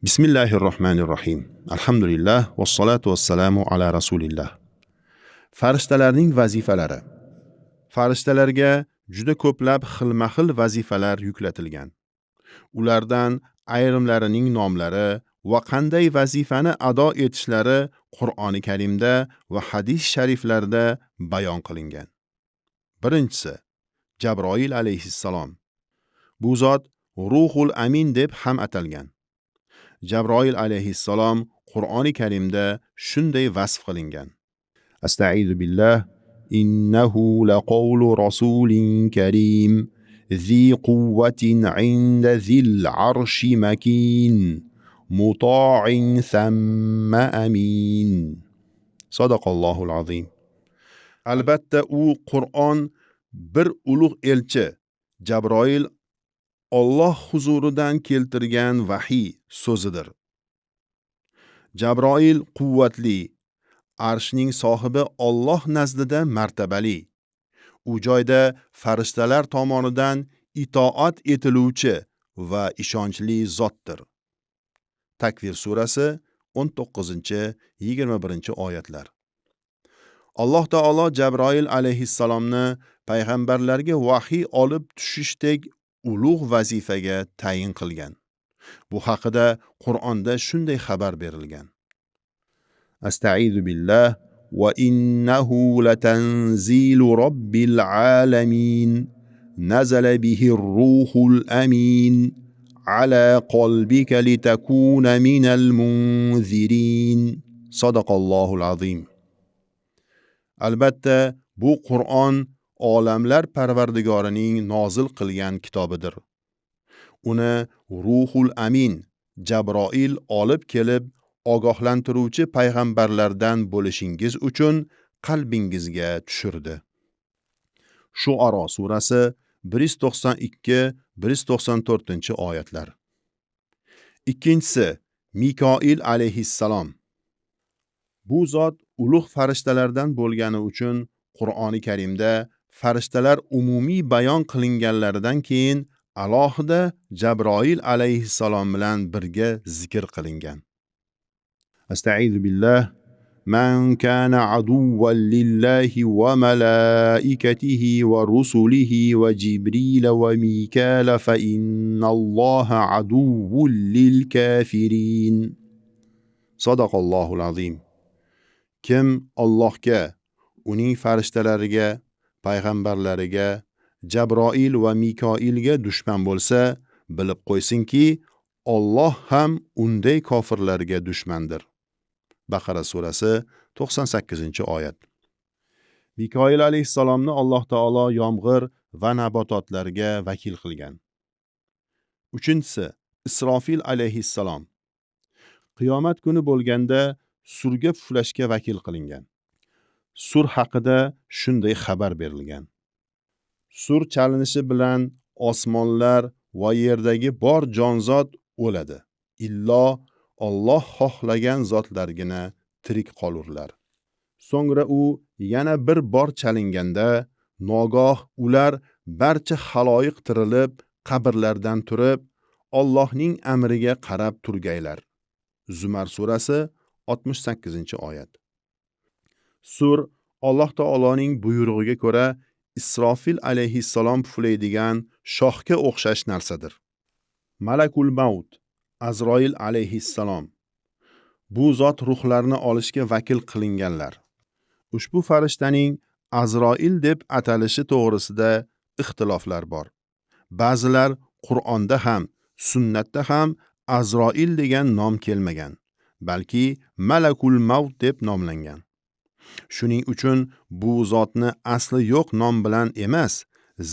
Bismillahirrohmanirrohim. Alhamdulillah vassalatu vassalamu ala rasulillah. Farishtalarning vazifalari. Farishtalarga juda ko'plab xilma-xil vazifalar yuklatilgan. Ulardan ayrimlarining nomlari va qanday vazifani ado etishlari Qur'oni Karimda va hadis shariflarda bayon qilingan. Birinchisi, Jabroil alayhissalom. Bu zot Ruhul Amin deb ham atalgan. Jabroil alayhissalom Qur'oni Karimda shunday vasf qilingan. Astaizu billah, innahu laqawlu rasulin karim, zi quwwatin 'inda zil arshi makin, muta'in thamma amin. Sadaqallohul azim. Albatta u Qur'on bir ulug' elchi Jabroil Alloh huzuridan keltirgan vahiy so'zidir. Jabroil quvvatli, arshning sohibi Alloh nazdida martabali. U joyda farishtalar tomonidan itoat etiluvchi va ishonchli zotdir. Takvir surasi 19-21 oyatlar. Alloh taolo Jabroil alayhissalomni payg'ambarlarga vahiy olib tushishdek ulug' vazifaga tayin qilgan. Bu haqida Qur'onda shunday xabar berilgan. Astaizu billah va innahu latanzilu robbil alamin nazala bihi ruhul amin ala qalbika litakuna minal munzirin. Sadaqallohul azim. Albatta bu Qur'on olamlar Parvardigorining nozil qilgan kitobidir. Uni Ruhul Amin Jabroil olib kelib ogohlantiruvchi payg'ambarlardan bo'lishingiz uchun qalbingizga tushirdi. Shuaro surasi 192-194 oyatlar. Ikkinchisi, Mikoil alayhissalom. Bu zot ulug' farishtalardan bo'lgani uchun Qur'oni Karimda farishtalar umumiy bayon qilinganlaridan keyin alohida Jabroil alayhissalom bilan birga zikr qilingan. Astaizu billah, man kana aduwwan lillahi va malaikatihi va rusulihi va Jibril va Mikala fa innalloha aduwwun lil kafirin. Sadaqallohul azim. Kim Allohga, uning farishtalariga, payg'ambarlariga, Jabroil va Mikoilga dushman bo'lsa, bilib qo'ysinki, Alloh ham unday kofirlarga dushmandir. Baqara surasi 98-oyat. Mikoil alayhissalomni Alloh taolo yomg'ir va nabototlarga vakil qilgan. Uchinchisi, Isrofil alayhissalom. Qiyomat kuni bo'lganda surga puflashga vakil qilingan. Sur haqida shunday xabar berilgan. Sur chalinishi bilan osmonlar va yerdagi bor jonzot o'ladi. Illo Alloh xohlagan zotlargina tirik qolurlar. So'ngra u yana bir bor chalinganda, nogoh ular barcha xaloyiq tirilib, qabrlardan turib, Allohning amriga qarab turgaylar. Zumar surasi 68-oyat. Sur Alloh taoloning buyrug'iga ko'ra Isrofil alayhissalom puflaydigan shohga o'xshash narsadir. Malakul Maut Azroil alayhissalom. Bu zot ruhlarni olishga vakil qilinganlar. Ushbu farishtaning Azroil deb atalishi to'g'risida ixtiloflar bor. Ba'zilar Qur'onda ham, sunnatda ham Azroil degan nom kelmagan, balki Malakul Maut deb nomlangan. Shuning uchun bu zotni asli yo'q nom bilan emas,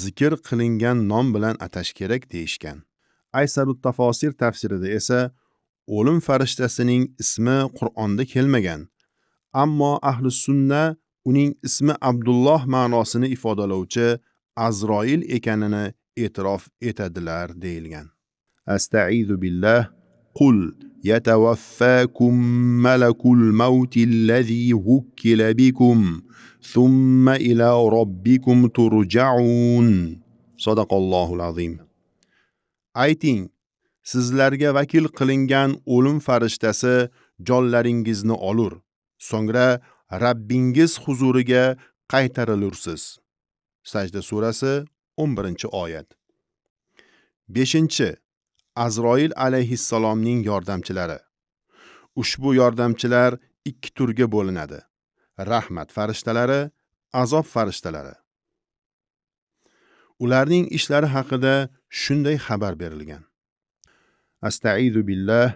zikr qilingan nom bilan atash kerak deyishgan. Aysarut tafosir tafsirida esa o'lim farishtasining ismi Qur'onda kelmagan, ammo ahli sunna uning ismi Abdulloh ma'nosini ifodalovchi Azroil ekanini e'tirof etadilar deyilgan. Astaizu billah, qul yatawaffakum malakul mauti allazi wukkila bikum thumma ila robbikum turja'un. Sadaqallohul azim. Ayting, sizlarga vakil qilingan o'lim farishtasi jonlaringizni olur. So'ngra Rabbingiz huzuriga qaytarilursiz. Sajda surasi 11-oyat. 5. Azroil alayhissalomning yordamchilari. Ushbu yordamchilar 2 turga bo'linadi. Rahmat farishtalari, azob farishtalari. Ularning ishlari haqida shunday xabar berilgan. Astaizu billah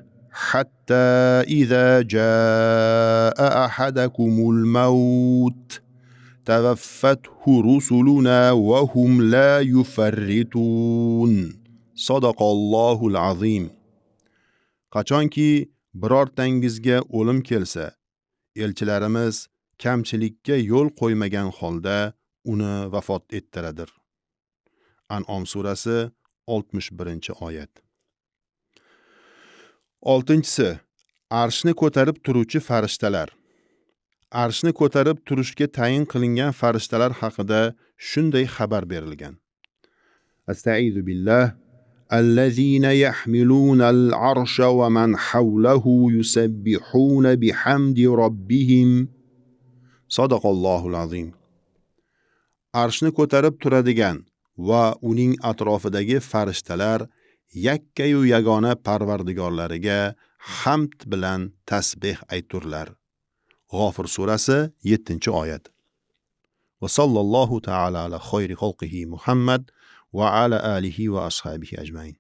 hatta iza jaa ahadakumul maut tawaffathu rusuluna wa hum la yufarritun. Sadaqallohul azim. Qachonki birortangizga o'lim kelsa, elchilarimiz kamchilikka yo'l qo'ymagan holda uni vafot ettiradir. An'om surasi 61-oyat. 6. Arshni ko'tarib turuvchi farishtalar. Arshni ko'tarib turishga tayin qilingan farishtalar haqida shunday xabar berilgan. Astaizu billah الذين يحملون العرش ومن حوله يسبحون بحمد ربهم صدق الله العظيم. Arshni ko'tarib turadigan va uning atrofidagi farishtalar yakkayu yagona parvardigorlariga hamd bilan tasbih ayturlar. G'ofir surasi 7-oyat. Va sallallohu ta'ala ala khayri xalqihi Muhammad va ala alihi va ashabihi ajmain.